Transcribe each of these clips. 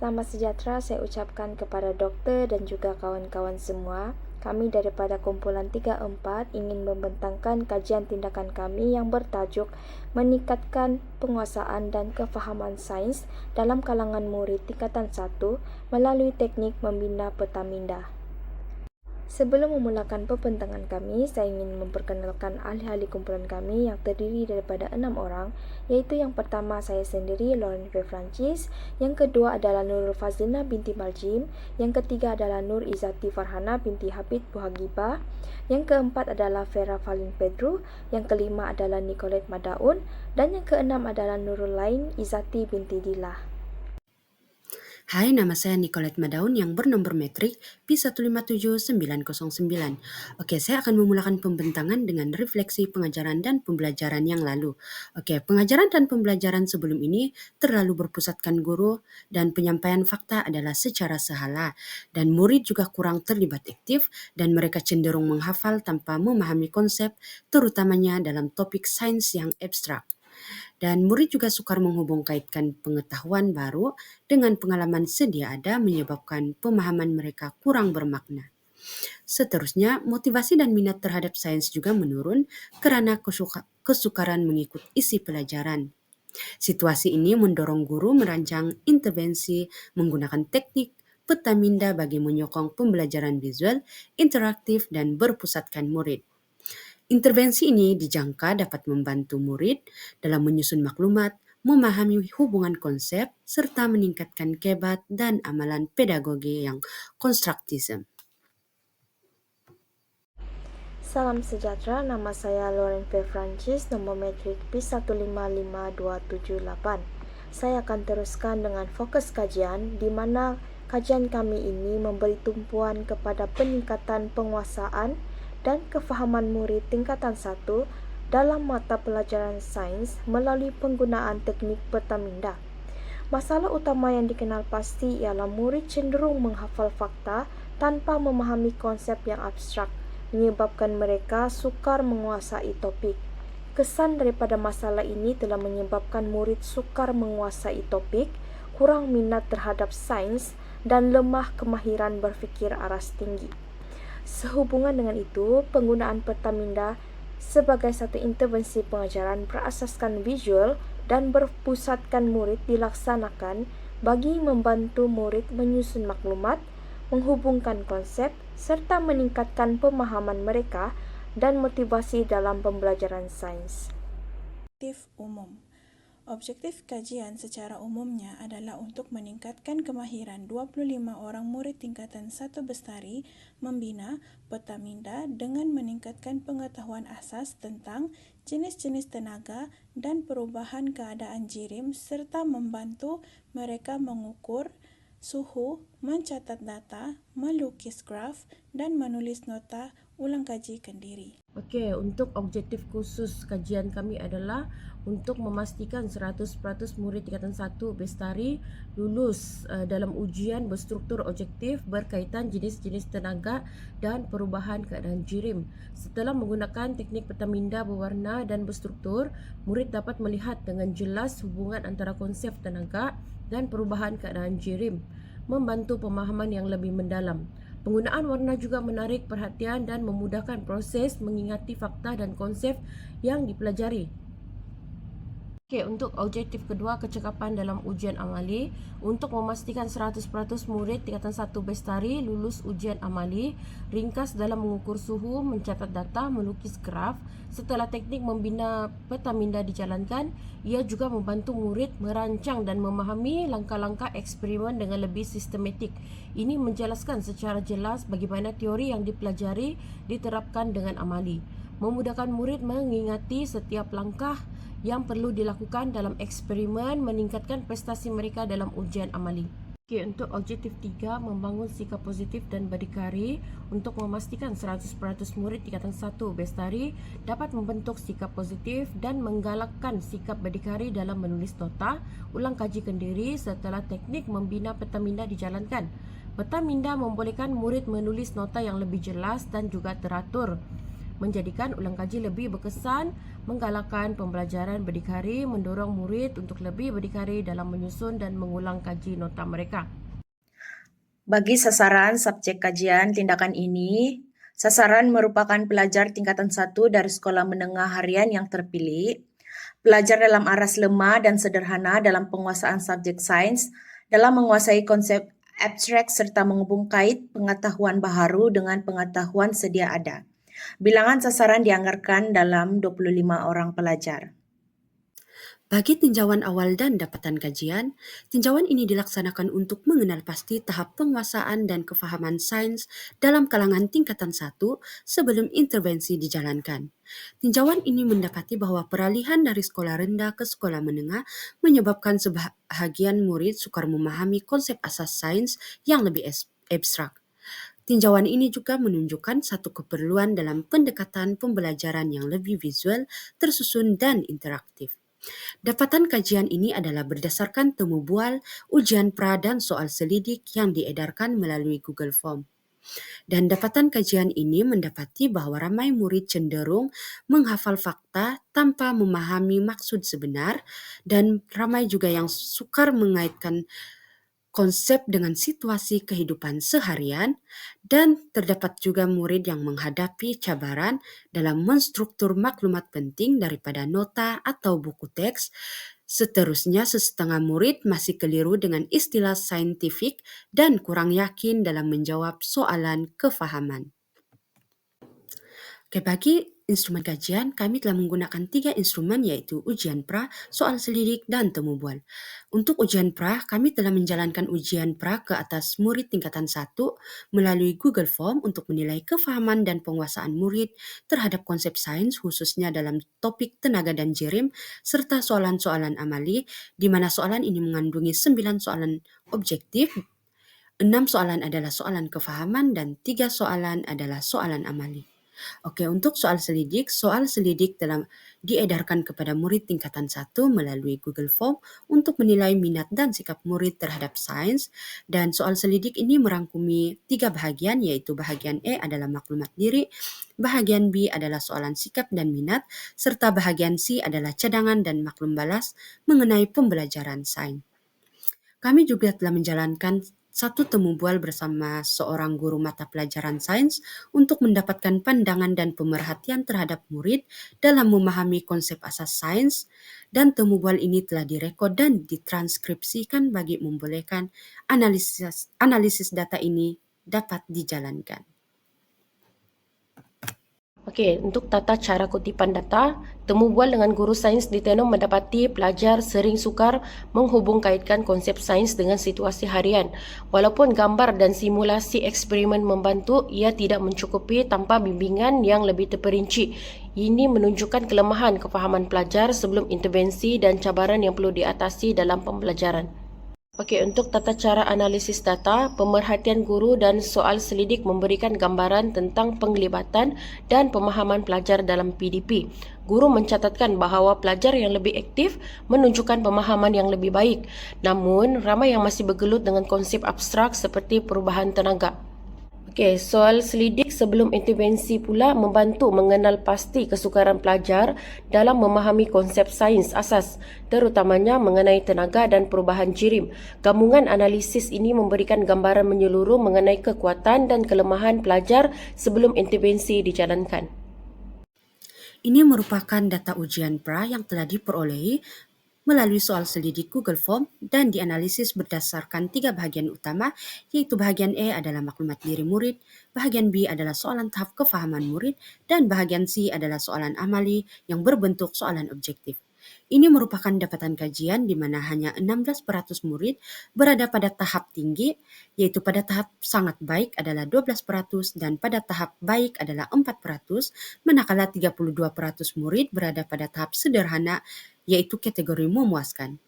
Selamat sejahtera saya ucapkan kepada doktor dan juga kawan-kawan semua. Kami daripada kumpulan 34 ingin membentangkan kajian tindakan kami yang bertajuk meningkatkan penguasaan dan kefahaman sains dalam kalangan murid tingkatan 1 melalui teknik membina peta minda. Sebelum memulakan pembentangan kami, saya ingin memperkenalkan ahli-ahli kumpulan kami yang terdiri daripada 6 orang, iaitu yang pertama saya sendiri, Lauren F. Francis, yang kedua adalah Nurul Fazlina binti Maljim, yang ketiga adalah Nur Izzati Farhana binti Habib Buhagibah, yang keempat adalah Vera Falin Pedro, yang kelima adalah Nicolette Madaun, dan yang keenam adalah Nurul Lain Izzati binti Dilah. Hai, nama saya Nicolette Madaun yang bernomor metrik P157909. Oke, saya akan memulakan pembentangan dengan refleksi pengajaran dan pembelajaran yang lalu. Oke, pengajaran dan pembelajaran sebelum ini terlalu berpusatkan guru dan penyampaian fakta adalah secara sehala dan murid juga kurang terlibat aktif dan mereka cenderung menghafal tanpa memahami konsep terutamanya dalam topik sains yang abstrak. Dan murid juga sukar menghubung kaitkan pengetahuan baru dengan pengalaman sedia ada menyebabkan pemahaman mereka kurang bermakna. Seterusnya, motivasi dan minat terhadap sains juga menurun karena kesukaran mengikut isi pelajaran. Situasi ini mendorong guru merancang intervensi menggunakan teknik peta minda bagi menyokong pembelajaran visual, interaktif, dan berpusatkan murid. Intervensi ini dijangka dapat membantu murid dalam menyusun maklumat, memahami hubungan konsep, serta meningkatkan kebat dan amalan pedagogi yang konstruktisme. Salam sejahtera, nama saya Lauren F. Francis, nomor metrik P155278. Saya akan teruskan dengan fokus kajian di mana kajian kami ini memberi tumpuan kepada peningkatan penguasaan dan kefahaman murid tingkatan 1 dalam mata pelajaran sains melalui penggunaan teknik peta minda. Masalah utama yang dikenal pasti ialah murid cenderung menghafal fakta tanpa memahami konsep yang abstrak, menyebabkan mereka sukar menguasai topik. Kesan daripada masalah ini telah menyebabkan murid sukar menguasai topik, kurang minat terhadap sains, dan lemah kemahiran berfikir aras tinggi. Sehubungan dengan itu, penggunaan peta minda sebagai satu intervensi pengajaran berasaskan visual dan berpusatkan murid dilaksanakan bagi membantu murid menyusun maklumat, menghubungkan konsep, serta meningkatkan pemahaman mereka dan motivasi dalam pembelajaran sains. Objektif umum. Objektif kajian secara umumnya adalah untuk meningkatkan kemahiran 25 orang murid tingkatan 1 Bestari membina peta minda dengan meningkatkan pengetahuan asas tentang jenis-jenis tenaga dan perubahan keadaan jirim serta membantu mereka mengukur suhu, mencatat data, melukis graf, dan menulis nota ulang kaji kendiri. Okey, untuk objektif khusus kajian kami adalah untuk memastikan 100% murid tingkatan 1 Bestari lulus dalam ujian berstruktur objektif berkaitan jenis-jenis tenaga dan perubahan keadaan jirim. Setelah menggunakan teknik peta minda berwarna dan berstruktur, murid dapat melihat dengan jelas hubungan antara konsep tenaga dan perubahan keadaan jirim, membantu pemahaman yang lebih mendalam. Penggunaan warna juga menarik perhatian dan memudahkan proses mengingati fakta dan konsep yang dipelajari. Okey, untuk objektif kedua, kecekapan dalam ujian amali. Untuk memastikan 100% murid tingkatan 1 Bestari lulus ujian amali, ringkas dalam mengukur suhu, mencatat data, melukis graf. Setelah teknik membina peta minda dijalankan, ia juga membantu murid merancang dan memahami langkah-langkah eksperimen dengan lebih sistematik. Ini menjelaskan secara jelas bagaimana teori yang dipelajari diterapkan dengan amali, memudahkan murid mengingati setiap langkah yang perlu dilakukan dalam eksperimen, meningkatkan prestasi mereka dalam ujian amali. Okey, untuk objektif 3, membangun sikap positif dan berdikari. Untuk memastikan 100% murid tingkatan 1 Bestari dapat membentuk sikap positif dan menggalakkan sikap berdikari dalam menulis nota ulang kaji kendiri setelah teknik membina peta minda dijalankan. Peta minda membolehkan murid menulis nota yang lebih jelas dan juga teratur. menjadikan ulang kaji lebih berkesan, menggalakkan pembelajaran berdikari, mendorong murid untuk lebih berdikari dalam menyusun dan mengulang kaji nota mereka. Bagi sasaran subjek kajian tindakan ini, sasaran merupakan pelajar tingkatan 1 dari sekolah menengah harian yang terpilih, pelajar dalam aras lemah dan sederhana dalam penguasaan subjek sains, dalam menguasai konsep abstrak serta menghubung kait pengetahuan baharu dengan pengetahuan sedia ada. Bilangan sasaran dianggarkan dalam 25 orang pelajar. Bagi tinjauan awal dan dapatan kajian, tinjauan ini dilaksanakan untuk mengenal pasti tahap penguasaan dan kefahaman sains dalam kalangan tingkatan 1 sebelum intervensi dijalankan. Tinjauan ini mendapati bahwa peralihan dari sekolah rendah ke sekolah menengah menyebabkan sebahagian murid sukar memahami konsep asas sains yang lebih abstrak. Tinjauan ini juga menunjukkan satu keperluan dalam pendekatan pembelajaran yang lebih visual, tersusun, dan interaktif. Dapatan kajian ini adalah berdasarkan temu bual, ujian pra dan soal selidik yang diedarkan melalui Google Form. Dan dapatan kajian ini mendapati bahwa ramai murid cenderung menghafal fakta tanpa memahami maksud sebenar, dan ramai juga yang sukar mengaitkan konsep dengan situasi kehidupan seharian, dan terdapat juga murid yang menghadapi cabaran dalam menstruktur maklumat penting daripada nota atau buku teks. Seterusnya, setengah murid masih keliru dengan istilah saintifik dan kurang yakin dalam menjawab soalan kefahaman. Bagi instrumen kajian, kami telah menggunakan 3 instrumen, yaitu ujian pra, soal selidik, dan temu bual. Untuk ujian pra, kami telah menjalankan ujian pra ke atas murid tingkatan 1 melalui Google Form untuk menilai kefahaman dan penguasaan murid terhadap konsep sains, khususnya dalam topik tenaga dan jerim, serta soalan-soalan amali, di mana soalan ini mengandungi 9 soalan objektif, 6 soalan adalah soalan kefahaman, dan 3 soalan adalah soalan amali. Untuk soal selidik telah diedarkan kepada murid tingkatan 1 melalui Google Form untuk menilai minat dan sikap murid terhadap sains, dan soal selidik ini merangkumi 3 bahagian, yaitu bahagian E adalah maklumat diri, bahagian B adalah soalan sikap dan minat, serta bahagian C adalah cadangan dan maklum balas mengenai pembelajaran sains. Kami juga telah menjalankan satu temu bual bersama seorang guru mata pelajaran sains untuk mendapatkan pandangan dan pemerhatian terhadap murid dalam memahami konsep asas sains, dan temu bual ini telah direkod dan ditranskripsikan bagi membolehkan analisis data ini dapat dijalankan. Untuk tata cara kutipan data, temu bual dengan guru sains di Tenom mendapati pelajar sering sukar menghubung kaitkan konsep sains dengan situasi harian. Walaupun gambar dan simulasi eksperimen membantu, ia tidak mencukupi tanpa bimbingan yang lebih terperinci. Ini menunjukkan kelemahan kefahaman pelajar sebelum intervensi dan cabaran yang perlu diatasi dalam pembelajaran. Untuk tata cara analisis data, pemerhatian guru dan soal selidik memberikan gambaran tentang penglibatan dan pemahaman pelajar dalam PDP. Guru mencatatkan bahawa pelajar yang lebih aktif menunjukkan pemahaman yang lebih baik. Namun, ramai yang masih bergelut dengan konsep abstrak seperti perubahan tenaga. Soal selidik sebelum intervensi pula membantu mengenal pasti kesukaran pelajar dalam memahami konsep sains asas, terutamanya mengenai tenaga dan perubahan jirim. Gabungan analisis ini memberikan gambaran menyeluruh mengenai kekuatan dan kelemahan pelajar sebelum intervensi dijalankan. Ini merupakan data ujian pra yang telah diperolehi melalui soal selidik Google Form dan dianalisis berdasarkan 3 bahagian utama, yaitu bahagian E adalah maklumat diri murid, bahagian B adalah soalan tahap kefahaman murid, dan bahagian C adalah soalan amali yang berbentuk soalan objektif. Ini merupakan dapatan kajian di mana hanya 16% murid berada pada tahap tinggi, yaitu pada tahap sangat baik adalah 12% dan pada tahap baik adalah 4%, manakala 32% murid berada pada tahap sederhana, yaitu kategori memuaskan.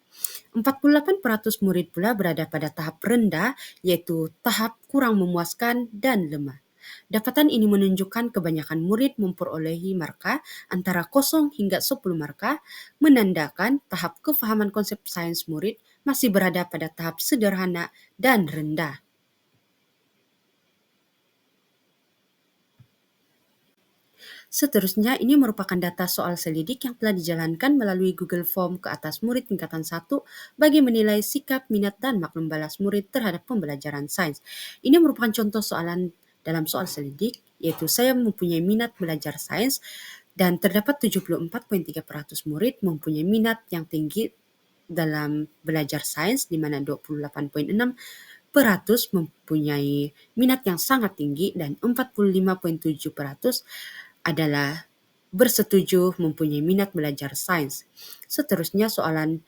48% murid pula berada pada tahap rendah, yaitu tahap kurang memuaskan dan lemah. Dapatan ini menunjukkan kebanyakan murid memperolehi markah antara 0 hingga 10 markah, menandakan tahap kefahaman konsep sains murid masih berada pada tahap sederhana dan rendah. Seterusnya, ini merupakan data soal selidik yang telah dijalankan melalui Google Form ke atas murid tingkatan 1 bagi menilai sikap, minat, dan maklum balas murid terhadap pembelajaran sains. Ini merupakan contoh soalan dalam soal selidik, yaitu saya mempunyai minat belajar sains dan terdapat 74,3% murid mempunyai minat yang tinggi dalam belajar sains, di mana 28,6% mempunyai minat yang sangat tinggi dan 45,7% adalah bersetuju mempunyai minat belajar sains. Seterusnya soalan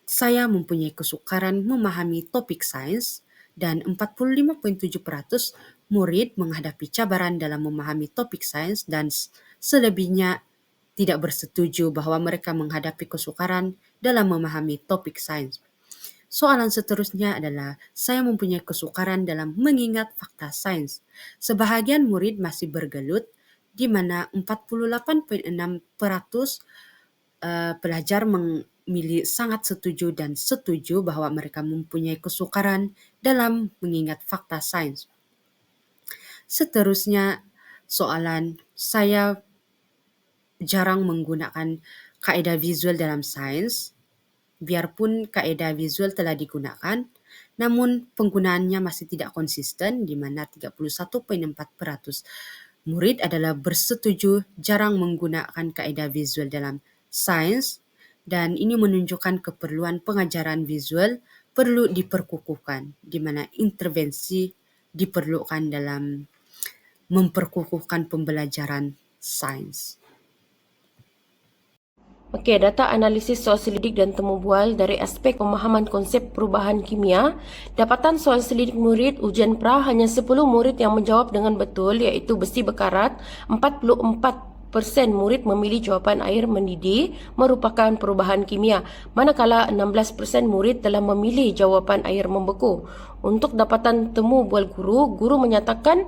saya mempunyai kesukaran memahami topik sains dan 45,7% murid menghadapi cabaran dalam memahami topik sains dan selebihnya tidak bersetuju bahwa mereka menghadapi kesukaran dalam memahami topik sains. Soalan seterusnya adalah, saya mempunyai kesukaran dalam mengingat fakta sains. Sebahagian murid masih bergelut, di mana 48,6% pelajar memilih sangat setuju dan setuju bahwa mereka mempunyai kesukaran dalam mengingat fakta sains. Seterusnya, soalan saya jarang menggunakan kaedah visual dalam sains. Biarpun kaedah visual telah digunakan, namun penggunaannya masih tidak konsisten, di mana 31,4% murid adalah bersetuju jarang menggunakan kaedah visual dalam sains, dan ini menunjukkan keperluan pengajaran visual perlu diperkukuhkan, di mana intervensi diperlukan dalam memperkukuhkan pembelajaran sains. Okey, data analisis soal selidik dan temu bual dari aspek pemahaman konsep perubahan kimia. Dapatan soal selidik murid ujian pra hanya 10 murid yang menjawab dengan betul, iaitu besi berkarat. 44% murid memilih jawapan air mendidih merupakan perubahan kimia, manakala 16% murid telah memilih jawapan air membeku. Untuk dapatan temu bual guru, guru menyatakan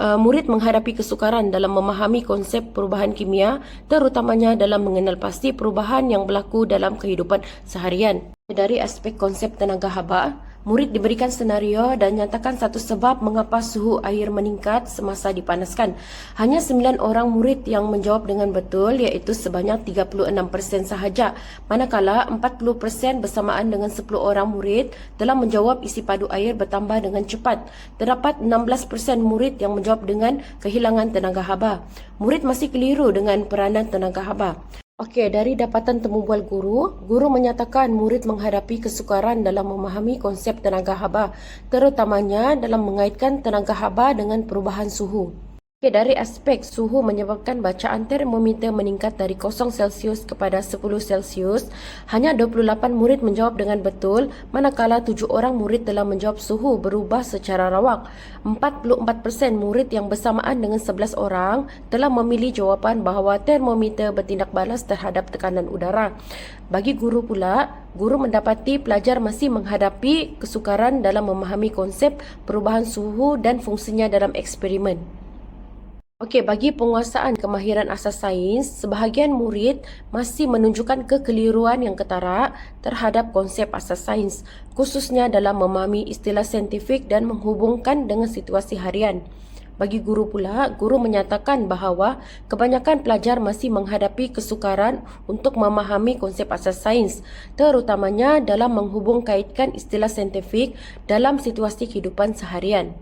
murid menghadapi kesukaran dalam memahami konsep perubahan kimia, terutamanya dalam mengenal pasti perubahan yang berlaku dalam kehidupan seharian. Dari aspek konsep tenaga haba, murid diberikan senario dan nyatakan satu sebab mengapa suhu air meningkat semasa dipanaskan. Hanya 9 orang murid yang menjawab dengan betul, iaitu sebanyak 36% sahaja, manakala 40% bersamaan dengan 10 orang murid telah menjawab isi padu air bertambah dengan cepat. Terdapat 16% murid yang menjawab dengan kehilangan tenaga haba. Murid masih keliru dengan peranan tenaga haba. Okey, dari dapatan temu bual guru, guru menyatakan murid menghadapi kesukaran dalam memahami konsep tenaga haba, terutamanya dalam mengaitkan tenaga haba dengan perubahan suhu. Okey, dari aspek suhu menyebabkan bacaan termometer meningkat dari 0 Celsius kepada 10 Celsius, hanya 28 murid menjawab dengan betul, manakala 7 orang murid telah menjawab suhu berubah secara rawak. 44% murid yang bersamaan dengan 11 orang telah memilih jawapan bahawa termometer bertindak balas terhadap tekanan udara. Bagi guru pula, guru mendapati pelajar masih menghadapi kesukaran dalam memahami konsep perubahan suhu dan fungsinya dalam eksperimen. Okey, bagi penguasaan kemahiran asas sains, sebahagian murid masih menunjukkan kekeliruan yang ketara terhadap konsep asas sains, khususnya dalam memahami istilah saintifik dan menghubungkan dengan situasi harian. Bagi guru pula, guru menyatakan bahawa kebanyakan pelajar masih menghadapi kesukaran untuk memahami konsep asas sains, terutamanya dalam menghubungkaitkan istilah saintifik dalam situasi kehidupan seharian.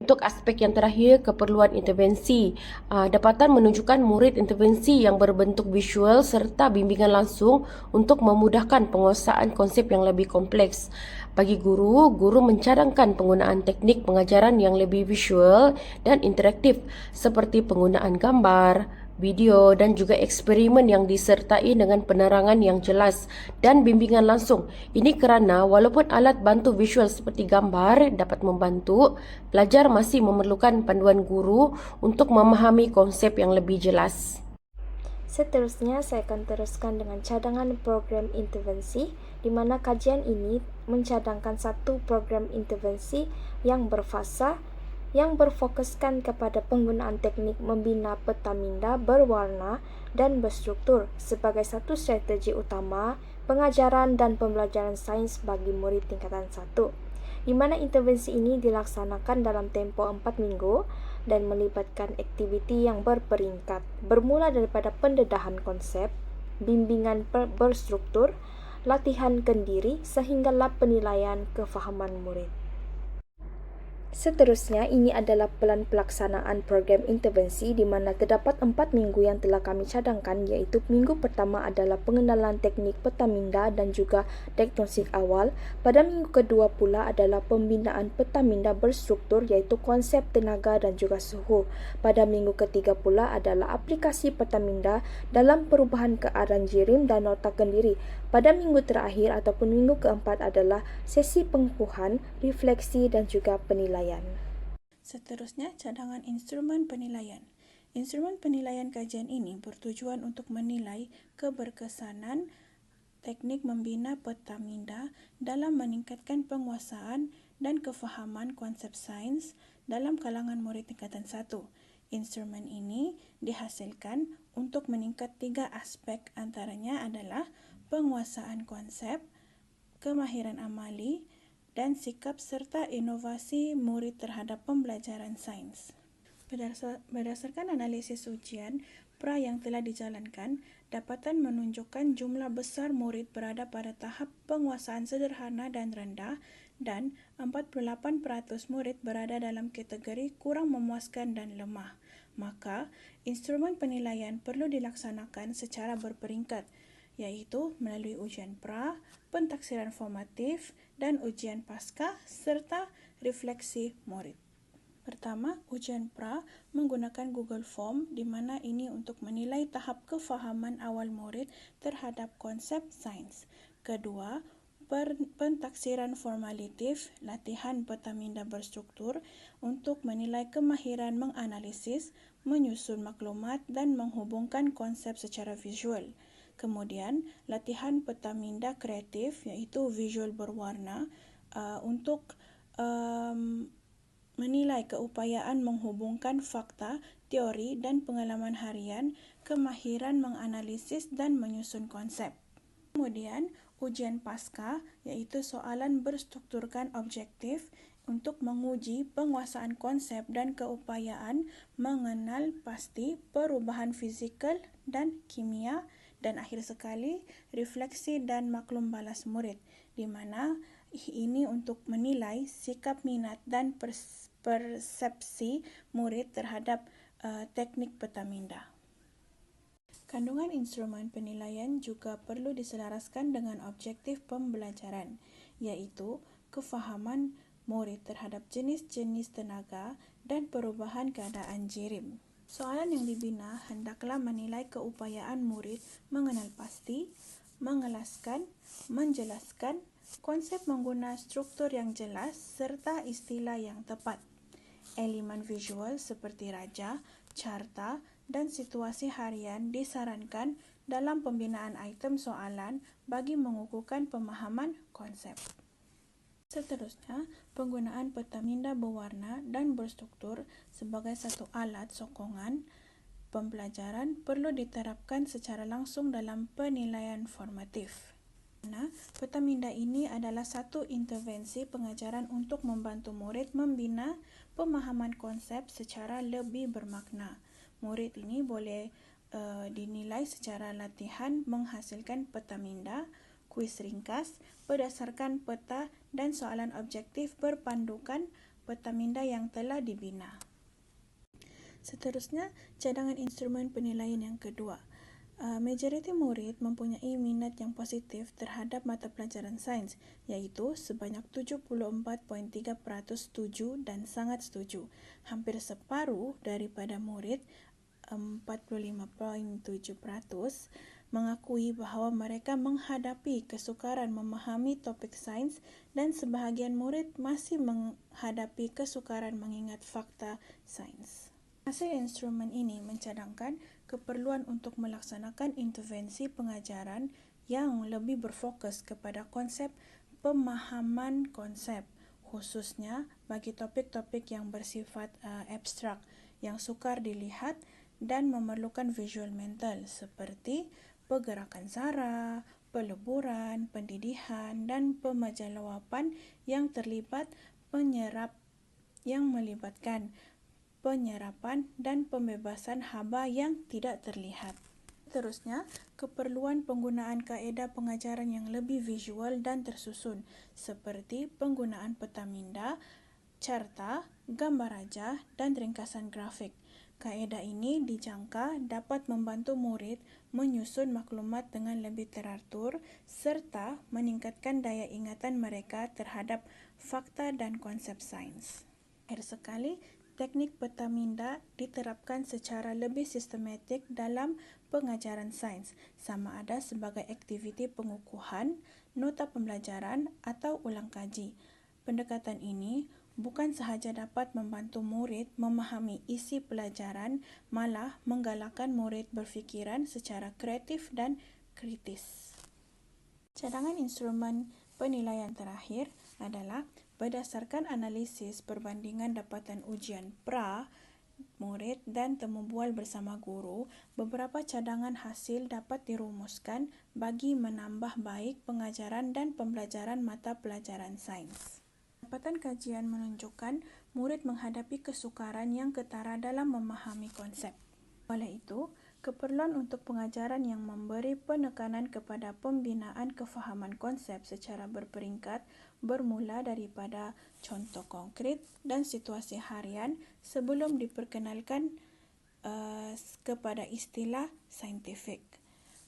Untuk aspek yang terakhir, keperluan intervensi. Dapatan menunjukkan murid intervensi yang berbentuk visual serta bimbingan langsung untuk memudahkan penguasaan konsep yang lebih kompleks. Bagi guru, guru mencadangkan penggunaan teknik pengajaran yang lebih visual dan interaktif seperti penggunaan gambar, video dan juga eksperimen yang disertai dengan penerangan yang jelas dan bimbingan langsung. Ini kerana walaupun alat bantu visual seperti gambar dapat membantu, pelajar masih memerlukan panduan guru untuk memahami konsep yang lebih jelas. Seterusnya, saya akan teruskan dengan cadangan program intervensi, di mana kajian ini mencadangkan satu program intervensi yang berfasa yang berfokuskan kepada penggunaan teknik membina peta minda berwarna dan berstruktur sebagai satu strategi utama pengajaran dan pembelajaran sains bagi murid tingkatan 1, di mana intervensi ini dilaksanakan dalam tempoh 4 minggu dan melibatkan aktiviti yang berperingkat, bermula daripada pendedahan konsep, bimbingan berstruktur, latihan kendiri sehinggalah penilaian kefahaman murid. Seterusnya, ini adalah pelan pelaksanaan program intervensi di mana terdapat 4 minggu yang telah kami cadangkan, iaitu minggu pertama adalah pengenalan teknik peta minda dan juga diagnostik awal. Pada minggu kedua pula adalah pembinaan peta minda berstruktur iaitu konsep tenaga dan juga suhu. Pada minggu ketiga pula adalah aplikasi peta minda dalam perubahan keadaan jirim dan nota kendiri. Pada minggu terakhir ataupun minggu keempat adalah sesi pengukuhan, refleksi dan juga penilaian. Seterusnya, cadangan instrumen penilaian. Instrumen penilaian kajian ini bertujuan untuk menilai keberkesanan teknik membina peta minda dalam meningkatkan penguasaan dan kefahaman konsep sains dalam kalangan murid tingkatan 1. Instrumen ini dihasilkan untuk meningkat 3 aspek, antaranya adalah penguasaan konsep, kemahiran amali, dan sikap serta inovasi murid terhadap pembelajaran sains. Berdasarkan analisis ujian pra yang telah dijalankan, dapatan menunjukkan jumlah besar murid berada pada tahap penguasaan sederhana dan rendah dan 48% murid berada dalam kategori kurang memuaskan dan lemah. Maka, instrumen penilaian perlu dilaksanakan secara berperingkat, iaitu melalui ujian pra, pentaksiran formatif dan ujian pasca serta refleksi murid. Pertama, ujian pra menggunakan Google Form di mana ini untuk menilai tahap kefahaman awal murid terhadap konsep sains. Kedua, pentaksiran formalitif, latihan peta minda berstruktur untuk menilai kemahiran menganalisis, menyusun maklumat dan menghubungkan konsep secara visual. Kemudian, latihan peta minda kreatif iaitu visual berwarna untuk menilai keupayaan menghubungkan fakta, teori dan pengalaman harian, kemahiran menganalisis dan menyusun konsep. Kemudian, ujian pasca iaitu soalan berstrukturkan objektif untuk menguji penguasaan konsep dan keupayaan mengenal pasti perubahan fizikal dan kimia. Dan akhir sekali, refleksi dan maklum balas murid, di mana ini untuk menilai sikap minat dan persepsi murid terhadap teknik peta minda. Kandungan instrumen penilaian juga perlu diselaraskan dengan objektif pembelajaran, iaitu kefahaman murid terhadap jenis-jenis tenaga dan perubahan keadaan jirim. Soalan yang dibina hendaklah menilai keupayaan murid mengenal pasti, mengelaskan, menjelaskan, konsep mengguna struktur yang jelas serta istilah yang tepat. Elemen visual seperti raja, carta, dan situasi harian disarankan dalam pembinaan item soalan bagi mengukuhkan pemahaman konsep. Seterusnya, penggunaan peta minda berwarna dan berstruktur sebagai satu alat sokongan pembelajaran perlu diterapkan secara langsung dalam penilaian formatif. Peta minda ini adalah satu intervensi pengajaran untuk membantu murid membina pemahaman konsep secara lebih bermakna. Murid ini boleh dinilai secara latihan menghasilkan peta minda, kuis ringkas berdasarkan peta dan soalan objektif berpandukan peta minda yang telah dibina. Seterusnya, cadangan instrumen penilaian yang kedua. Majoriti murid mempunyai minat yang positif terhadap mata pelajaran sains, iaitu sebanyak 74.3% setuju dan sangat setuju. Hampir separuh daripada murid, 45.7%, mengakui bahawa mereka menghadapi kesukaran memahami topik sains dan sebahagian murid masih menghadapi kesukaran mengingat fakta sains. Hasil instrumen ini mencadangkan keperluan untuk melaksanakan intervensi pengajaran yang lebih berfokus kepada konsep pemahaman konsep, khususnya bagi topik-topik yang bersifat abstrak, yang sukar dilihat dan memerlukan visual mental seperti pergerakan sara, peleburan, pendidihan dan pemajaluapan yang terlibat penyerap yang melibatkan penyerapan dan pembebasan haba yang tidak terlihat. Seterusnya, keperluan penggunaan kaedah pengajaran yang lebih visual dan tersusun seperti penggunaan peta minda, carta, gambar rajah dan ringkasan grafik. Kaedah ini dijangka dapat membantu murid menyusun maklumat dengan lebih teratur serta meningkatkan daya ingatan mereka terhadap fakta dan konsep sains. Akhir sekali, teknik peta minda diterapkan secara lebih sistematik dalam pengajaran sains, sama ada sebagai aktiviti pengukuhan, nota pembelajaran atau ulang kaji. Pendekatan ini bukan sahaja dapat membantu murid memahami isi pelajaran, malah menggalakkan murid berfikiran secara kreatif dan kritis. Cadangan instrumen penilaian terakhir adalah berdasarkan analisis perbandingan dapatan ujian pra, murid dan temu bual bersama guru, beberapa cadangan hasil dapat dirumuskan bagi menambah baik pengajaran dan pembelajaran mata pelajaran sains. Dapatan kajian menunjukkan murid menghadapi kesukaran yang ketara dalam memahami konsep. Oleh itu, keperluan untuk pengajaran yang memberi penekanan kepada pembinaan kefahaman konsep secara berperingkat bermula daripada contoh konkret dan situasi harian sebelum diperkenalkan kepada istilah saintifik.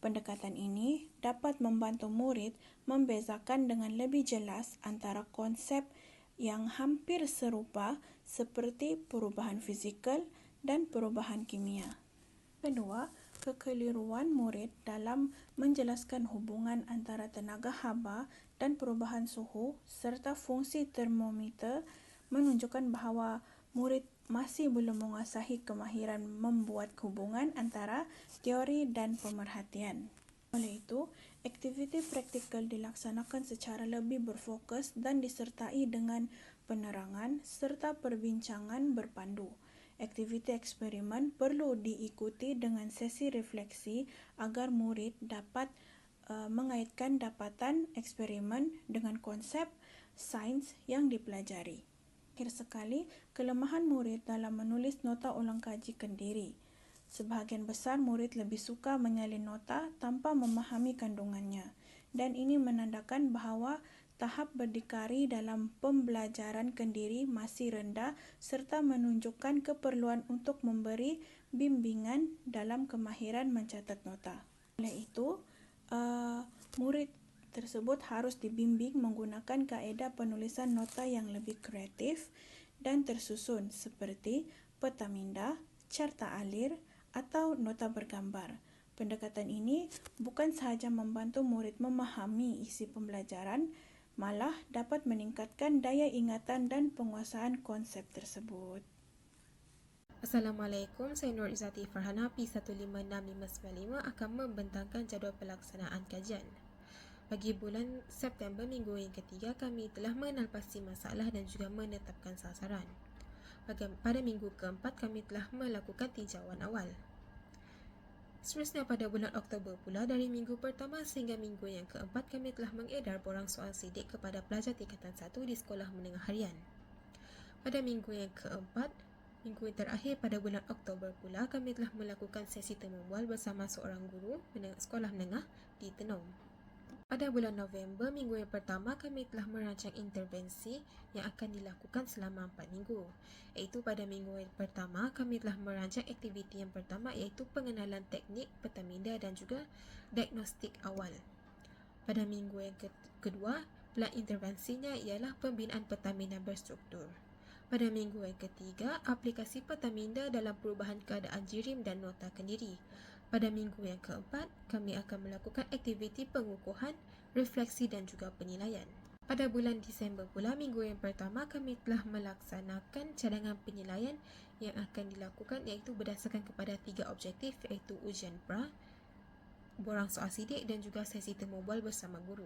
Pendekatan ini dapat membantu murid membezakan dengan lebih jelas antara konsep yang hampir serupa seperti perubahan fizikal dan perubahan kimia. Kedua, kekeliruan murid dalam menjelaskan hubungan antara tenaga haba dan perubahan suhu serta fungsi termometer menunjukkan bahawa murid masih belum menguasai kemahiran membuat hubungan antara teori dan pemerhatian. Oleh itu, aktiviti praktikal dilaksanakan secara lebih berfokus dan disertai dengan penerangan serta perbincangan berpandu. Aktiviti eksperimen perlu diikuti dengan sesi refleksi agar murid dapat mengaitkan dapatan eksperimen dengan konsep sains yang dipelajari. Akhir sekali, kelemahan murid dalam menulis nota ulang kaji kendiri. Sebahagian besar murid lebih suka menyalin nota tanpa memahami kandungannya, dan ini menandakan bahawa tahap berdikari dalam pembelajaran kendiri masih rendah serta menunjukkan keperluan untuk memberi bimbingan dalam kemahiran mencatat nota. Oleh itu, murid tersebut harus dibimbing menggunakan kaedah penulisan nota yang lebih kreatif dan tersusun seperti peta minda, carta alir atau nota bergambar. Pendekatan ini bukan sahaja membantu murid memahami isi pembelajaran, malah dapat meningkatkan daya ingatan dan penguasaan konsep tersebut. Assalamualaikum, saya Nur Izzati Farhana P156595 akan membentangkan jadual pelaksanaan kajian. Bagi bulan September minggu yang ketiga, kami telah mengenal pasti masalah dan juga menetapkan sasaran. Pada minggu keempat, kami telah melakukan tinjauan awal. Seterusnya pada bulan Oktober pula, dari minggu pertama sehingga minggu yang keempat, kami telah mengedar borang soal sidik kepada pelajar tingkatan 1 di sekolah menengah harian. Pada minggu yang keempat, minggu yang terakhir pada bulan Oktober pula, kami telah melakukan sesi temu bual bersama seorang guru sekolah menengah di Tenom. Pada bulan November, minggu yang pertama, kami telah merancang intervensi yang akan dilakukan selama 4 minggu. Iaitu pada minggu yang pertama, kami telah merancang aktiviti yang pertama iaitu pengenalan teknik peta minda dan juga diagnostik awal. Pada minggu yang kedua, plan intervensinya ialah pembinaan peta minda berstruktur. Pada minggu yang ketiga, aplikasi peta minda dalam perubahan keadaan jirim dan nota kendiri. Pada minggu yang keempat, kami akan melakukan aktiviti pengukuhan, refleksi dan juga penilaian. Pada bulan Disember pula, minggu yang pertama, kami telah melaksanakan cadangan penilaian yang akan dilakukan iaitu berdasarkan kepada 3 objektif iaitu ujian pra, borang soal sidik dan juga sesi temu bual bersama guru.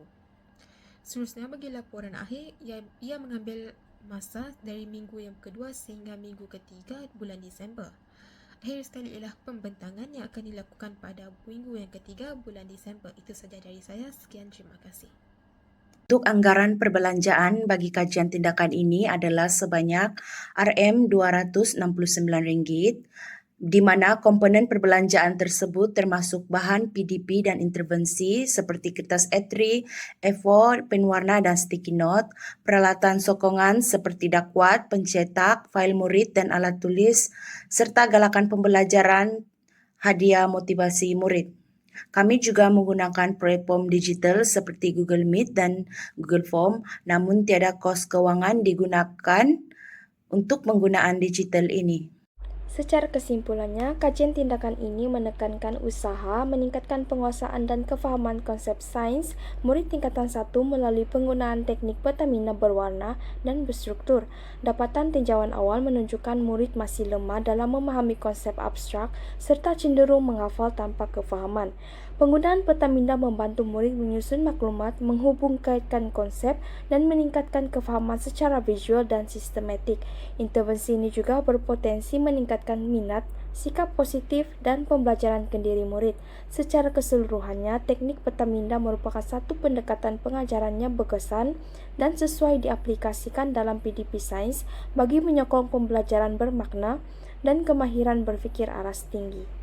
Seterusnya, bagi laporan akhir, ia mengambil masa dari minggu yang kedua sehingga minggu ketiga bulan Disember. Akhir sekali ialah pembentangan yang akan dilakukan pada minggu yang ketiga bulan Disember. Itu saja dari saya. Sekian, terima kasih. Untuk anggaran perbelanjaan bagi kajian tindakan ini adalah sebanyak Rm269, di mana komponen perbelanjaan tersebut termasuk bahan PDP dan intervensi seperti kertas A3, A4, pen warna dan sticky note, peralatan sokongan seperti dakwat, pencetak, fail murid dan alat tulis, serta galakan pembelajaran hadiah motivasi murid. Kami juga menggunakan platform digital seperti Google Meet dan Google Form, namun tiada kos kewangan digunakan untuk penggunaan digital ini. Secara kesimpulannya, kajian tindakan ini menekankan usaha meningkatkan penguasaan dan kefahaman konsep sains murid tingkatan 1 melalui penggunaan teknik Pertamina berwarna dan berstruktur. Dapatan tinjauan awal menunjukkan murid masih lemah dalam memahami konsep abstrak serta cenderung menghafal tanpa kefahaman. Penggunaan Pertamina membantu murid menyusun maklumat, menghubungkan konsep, dan meningkatkan kefahaman secara visual dan sistematik. Intervensi ini juga berpotensi meningkatkan minat, sikap positif, dan pembelajaran kendiri murid. Secara keseluruhannya, teknik Pertamina merupakan satu pendekatan pengajarannya berkesan dan sesuai diaplikasikan dalam PDP Sains bagi menyokong pembelajaran bermakna dan kemahiran berfikir aras tinggi.